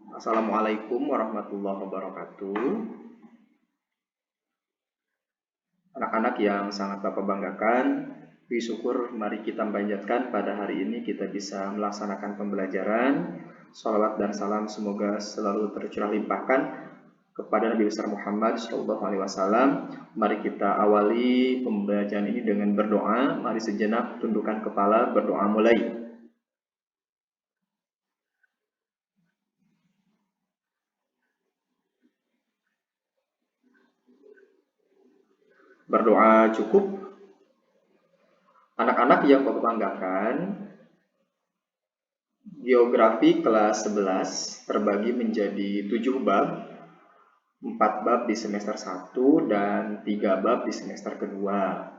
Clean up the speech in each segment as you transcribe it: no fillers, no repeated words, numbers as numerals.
Assalamualaikum warahmatullahi wabarakatuh. Anak-anak yang sangat Bapak banggakan, puji syukur mari kita panjatkan pada hari ini kita bisa melaksanakan pembelajaran. Shalawat dan salam semoga selalu tercurah limpahkan kepada Nabi besar Muhammad SAW. Mari kita awali pembelajaran ini dengan berdoa. Mari sejenak tundukkan kepala, berdoa mulai. Berdoa cukup. Anak-anak yang Bapak banggakan, geografi kelas 11 terbagi menjadi 7 bab, 4 bab di semester 1 dan 3 bab di semester kedua.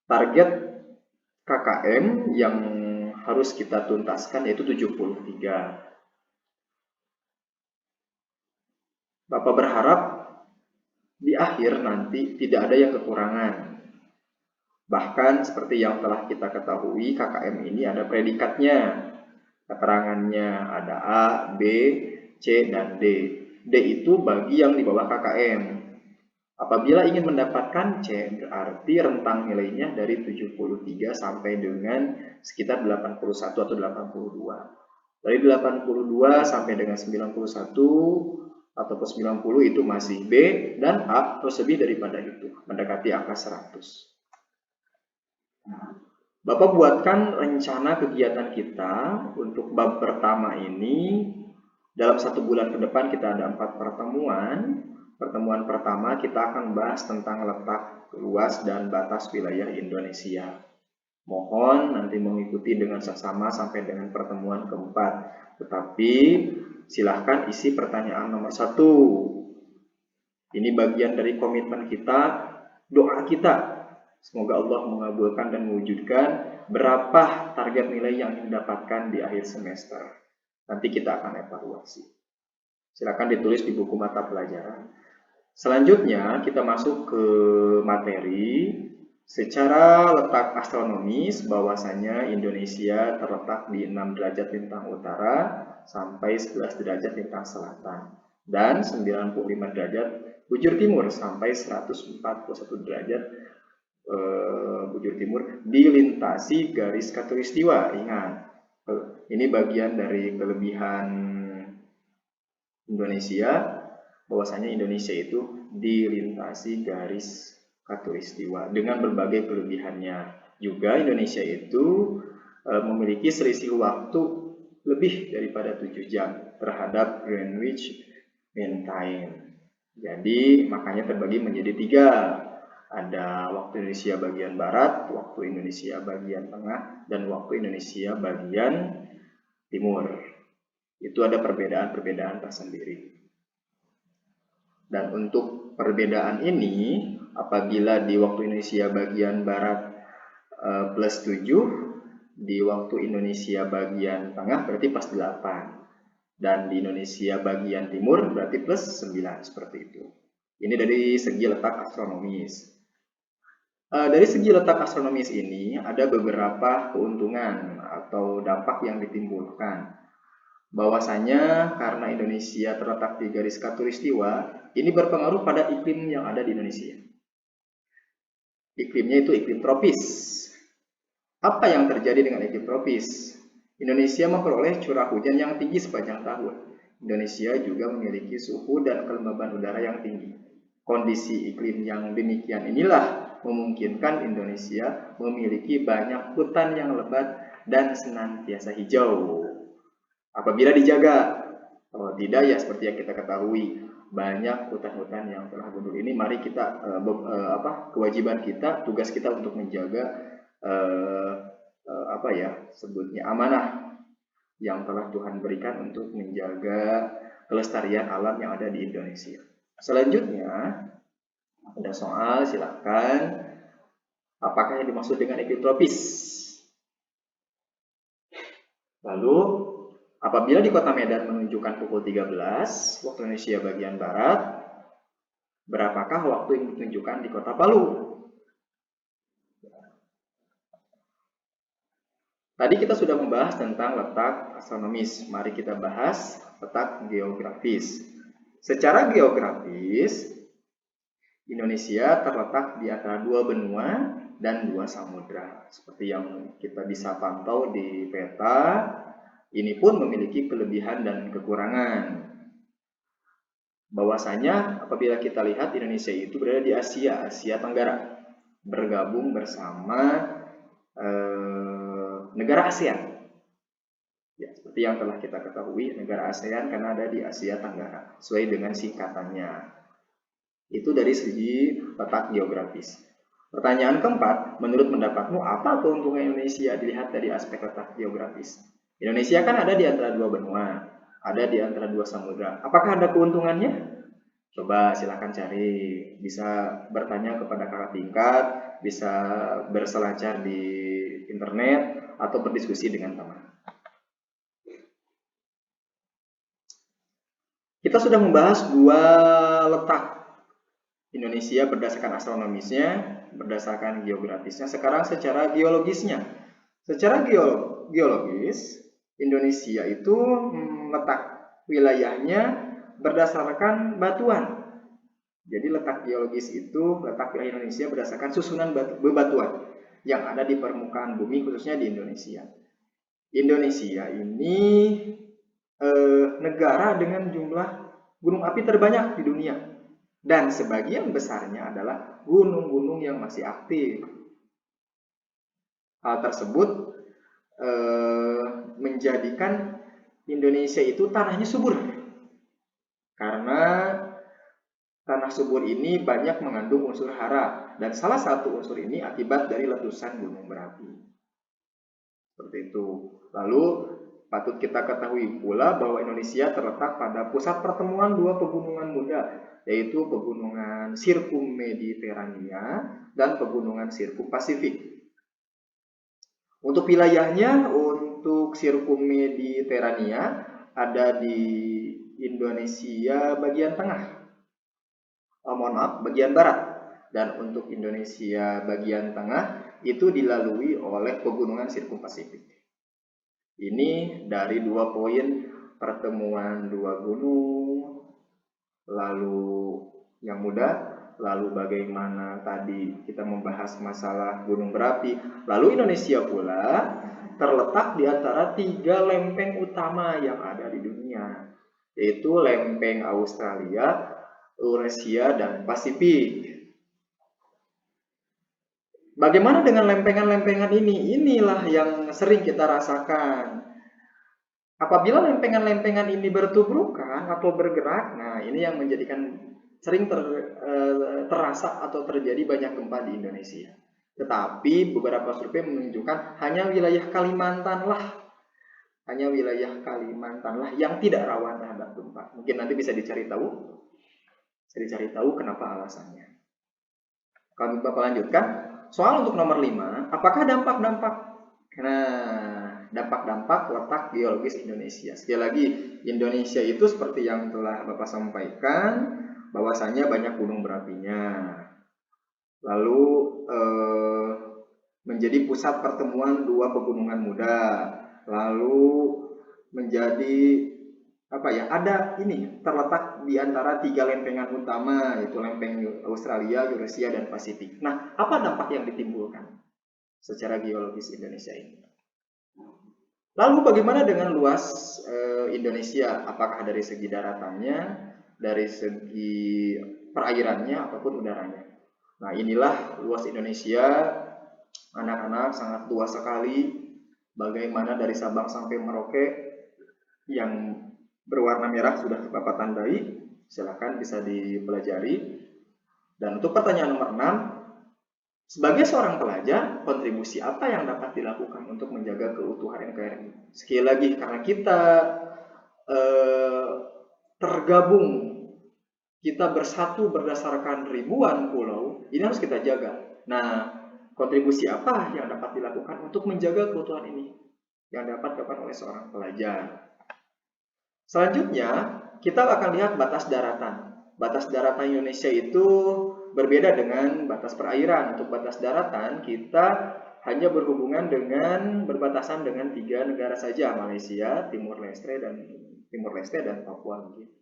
Target KKM yang harus kita tuntaskan yaitu 73. Bapak berharap di akhir nanti tidak ada yang kekurangan. Bahkan seperti yang telah kita ketahui, KKM ini ada predikatnya. Keterangannya ada A, B, C, dan D. D itu bagi yang di bawah KKM. Apabila ingin mendapatkan C, berarti rentang nilainya dari 73 sampai dengan sekitar 81 atau 82. Dari 82 sampai dengan 91 ataupun 90 itu masih B, dan A terus lebih daripada itu, mendekati angka 100. Bapak buatkan rencana kegiatan kita untuk bab pertama ini. Dalam 1 bulan ke depan kita ada 4 pertemuan. Pertemuan pertama kita akan bahas tentang letak, luas, dan batas wilayah Indonesia. Mohon nanti mengikuti dengan seksama sampai dengan pertemuan keempat. Tetapi silahkan isi pertanyaan nomor 1. Ini bagian dari komitmen kita, doa kita. Semoga Allah mengabulkan dan mewujudkan berapa target nilai yang didapatkan di akhir semester. Nanti kita akan evaluasi. Silakan ditulis di buku mata pelajaran. Selanjutnya kita masuk ke materi. Secara letak astronomis, bahwasanya Indonesia terletak di 6 derajat lintang utara sampai 11 derajat lintang selatan dan 95 derajat bujur timur sampai 141 derajat bujur timur dilintasi garis khatulistiwa. Ingat, ini bagian dari kelebihan Indonesia, bahwasanya Indonesia itu dilintasi garis khatulistiwa dengan berbagai kelebihannya. Juga Indonesia itu memiliki selisih waktu lebih daripada 7 jam terhadap Greenwich Mean Time. Jadi makanya terbagi menjadi 3. Ada waktu Indonesia bagian barat, waktu Indonesia bagian tengah, dan waktu Indonesia bagian timur. Itu ada perbedaan-perbedaan tersendiri. Dan untuk perbedaan ini, apabila di waktu Indonesia bagian barat plus 7, di waktu Indonesia bagian tengah berarti plus 8. Dan di Indonesia bagian timur berarti plus 9, seperti itu. Ini dari segi letak astronomis. Dari segi letak astronomis ini ada beberapa keuntungan atau dampak yang ditimbulkan. Bahwasanya karena Indonesia terletak di garis khatulistiwa, ini berpengaruh pada iklim yang ada di Indonesia. Iklimnya itu iklim tropis. Apa yang terjadi dengan iklim tropis? Indonesia memperoleh curah hujan yang tinggi sepanjang tahun. Indonesia juga memiliki suhu dan kelembaban udara yang tinggi. Kondisi iklim yang demikian inilah memungkinkan Indonesia memiliki banyak hutan yang lebat dan senantiasa hijau. Apabila dijaga, kalau tidak ya seperti yang kita ketahui, banyak hutan-hutan yang telah gundul ini. Mari kita kewajiban kita, tugas kita untuk menjaga sebutnya amanah yang telah Tuhan berikan untuk menjaga kelestarian alam yang ada di Indonesia. Selanjutnya ada soal, silakan. Apakah yang dimaksud dengan iklim tropis? Lalu apabila di kota Medan menunjukkan pukul 13 waktu Indonesia bagian barat, berapakah waktu yang ditunjukkan di kota Palu? Tadi kita sudah membahas tentang letak astronomis. Mari kita bahas letak geografis. Secara geografis, Indonesia terletak di antara dua benua dan dua samudra. Seperti yang kita bisa pantau di peta, ini pun memiliki kelebihan dan kekurangan. Bahwasanya apabila kita lihat Indonesia itu berada di Asia Tenggara, bergabung bersama negara ASEAN. Ya, seperti yang telah kita ketahui, negara ASEAN karena ada di Asia Tenggara, sesuai dengan singkatannya. Itu dari segi letak geografis. Pertanyaan keempat, menurut pendapatmu apa keuntungan Indonesia dilihat dari aspek letak geografis? Indonesia kan ada di antara dua benua, ada di antara dua samudra. Apakah ada keuntungannya? Coba silahkan cari, bisa bertanya kepada kakak tingkat, bisa berselancar di internet, atau berdiskusi dengan teman. Kita sudah membahas dua letak Indonesia berdasarkan astronomisnya, berdasarkan geografisnya. Sekarang secara geologisnya. Secara geologis, Indonesia itu letak wilayahnya berdasarkan batuan. Jadi letak geologis itu letak wilayah Indonesia berdasarkan susunan bebatuan yang ada di permukaan bumi, khususnya di Indonesia. Indonesia ini negara dengan jumlah gunung api terbanyak di dunia, dan sebagian besarnya adalah gunung-gunung yang masih aktif. Hal tersebut menjadikan Indonesia itu tanahnya subur, karena tanah subur ini banyak mengandung unsur hara, dan salah satu unsur ini akibat dari letusan gunung berapi. Seperti itu. Lalu patut kita ketahui pula bahwa Indonesia terletak pada pusat pertemuan dua pegunungan muda, yaitu pegunungan Sirkum-Mediterania dan pegunungan Sirkum-Pasifik. Untuk wilayahnya, untuk Sirkum-Mediterania ada di Indonesia bagian tengah, bagian barat, dan untuk Indonesia bagian tengah itu dilalui oleh pegunungan Sirkum-Pasifik. Ini dari dua poin pertemuan dua gunung, lalu yang muda, lalu bagaimana tadi kita membahas masalah gunung berapi. Lalu Indonesia pula terletak di antara tiga lempeng utama yang ada di dunia, yaitu lempeng Australia, Eurasia, dan Pasifik. Bagaimana dengan lempengan-lempengan ini? Inilah yang sering kita rasakan. Apabila lempengan-lempengan ini bertubrukan atau bergerak, nah ini yang menjadikan sering terasa atau terjadi banyak gempa di Indonesia. Tetapi beberapa survei menunjukkan hanya wilayah Kalimantan lah yang tidak rawan terhadap gempa. Mungkin nanti bisa dicari tahu kenapa alasannya. Kami Bapak lanjutkan. Soal untuk nomor 5, apakah dampak-dampak? Nah, dampak-dampak letak geologis Indonesia. Sekali lagi, Indonesia itu seperti yang telah Bapak sampaikan, bahwasanya banyak gunung berapinya. Lalu menjadi pusat pertemuan dua pegunungan muda. Lalu menjadi ada ini terletak di antara tiga lempengan utama, yaitu lempeng Australia, Eurasia, dan Pasifik. Nah, apa dampak yang ditimbulkan secara geologis Indonesia ini? Lalu bagaimana dengan luas Indonesia? Apakah dari segi daratannya, dari segi perairannya, ataupun udaranya? Nah, inilah luas Indonesia, anak-anak, sangat luas sekali. Bagaimana dari Sabang sampai Merauke yang berwarna merah sudah Bapak tandai, silakan bisa dipelajari. Dan untuk pertanyaan nomor 6, sebagai seorang pelajar, kontribusi apa yang dapat dilakukan untuk menjaga keutuhan NKRI? Sekali lagi, karena kita tergabung, kita bersatu berdasarkan ribuan pulau, ini harus kita jaga. Nah, kontribusi apa yang dapat dilakukan untuk menjaga keutuhan ini yang dapat dilakukan oleh seorang pelajar? Selanjutnya, kita akan lihat batas daratan. Batas daratan Indonesia itu berbeda dengan batas perairan. Untuk batas daratan, kita hanya berhubungan dengan berbatasan dengan 3 negara saja, Malaysia, Timur Leste dan Papua Nugini.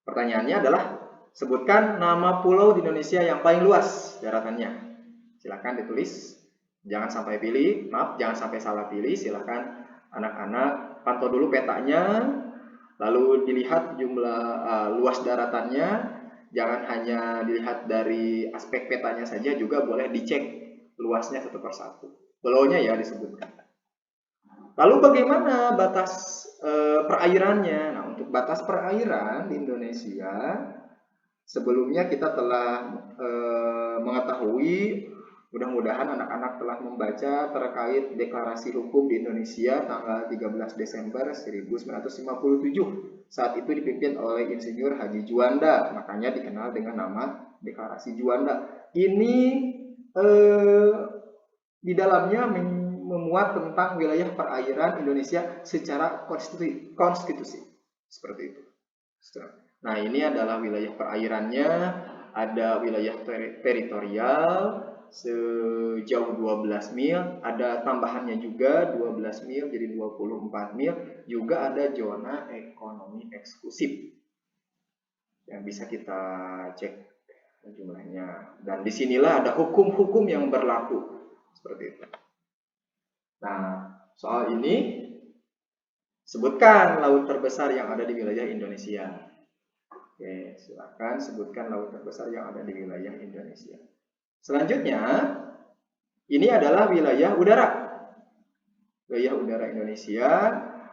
Pertanyaannya adalah sebutkan nama pulau di Indonesia yang paling luas daratannya. Silahkan ditulis, jangan sampai jangan sampai salah pilih. Silahkan anak-anak pantau dulu petanya, lalu dilihat jumlah luas daratannya. Jangan hanya dilihat dari aspek petanya saja, juga boleh dicek luasnya satu persatu. Pulaunya ya disebutkan. Lalu bagaimana batas perairannya? Nah, untuk batas perairan di Indonesia, sebelumnya kita telah mengetahui, mudah-mudahan anak-anak telah membaca terkait Deklarasi Hukum di Indonesia tanggal 13 Desember 1957. Saat itu dipimpin oleh Insinyur Haji Juanda, makanya dikenal dengan nama Deklarasi Juanda. Ini di dalamnya memuat tentang wilayah perairan Indonesia secara konstitusi. Seperti itu. Nah, ini adalah wilayah perairannya. Ada wilayah teritorial sejauh 12 mil, ada tambahannya juga 12 mil jadi 24 mil, juga ada zona ekonomi eksklusif yang bisa kita cek jumlahnya. Dan disinilah ada hukum-hukum yang berlaku seperti itu. Nah, soal ini sebutkan laut terbesar yang ada di wilayah Indonesia. Oke, silakan sebutkan laut terbesar yang ada di wilayah Indonesia. Selanjutnya, ini adalah wilayah udara. Wilayah udara Indonesia,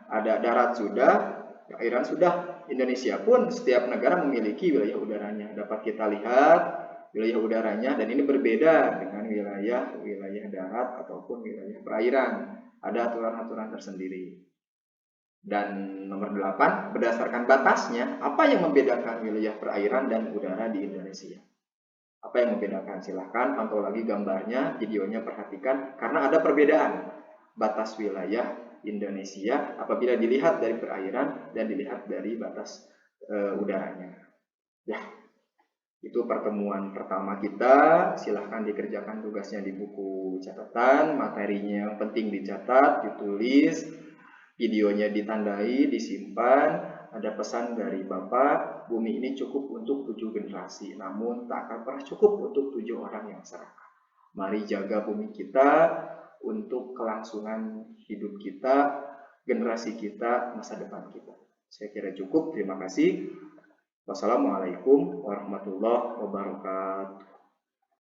ada darat sudah, perairan sudah. Indonesia pun setiap negara memiliki wilayah udaranya. Dapat kita lihat wilayah udaranya, dan ini berbeda dengan wilayah darat ataupun wilayah perairan. Ada aturan-aturan tersendiri. Dan nomor 8, berdasarkan batasnya, apa yang membedakan wilayah perairan dan udara di Indonesia? Apa yang membedakan? Silahkan pantau lagi gambarnya, videonya perhatikan, karena ada perbedaan batas wilayah Indonesia apabila dilihat dari perairan dan dilihat dari batas udaranya. Ya, itu pertemuan pertama kita. Silahkan dikerjakan tugasnya di buku catatan, materinya yang penting dicatat, ditulis, videonya ditandai, disimpan. Ada pesan dari Bapak, bumi ini cukup untuk 7 generasi, namun tak akan pernah cukup untuk 7 orang yang serakah. Mari jaga bumi kita untuk kelangsungan hidup kita, generasi kita, masa depan kita. Saya kira cukup, terima kasih. Wassalamualaikum warahmatullahi wabarakatuh.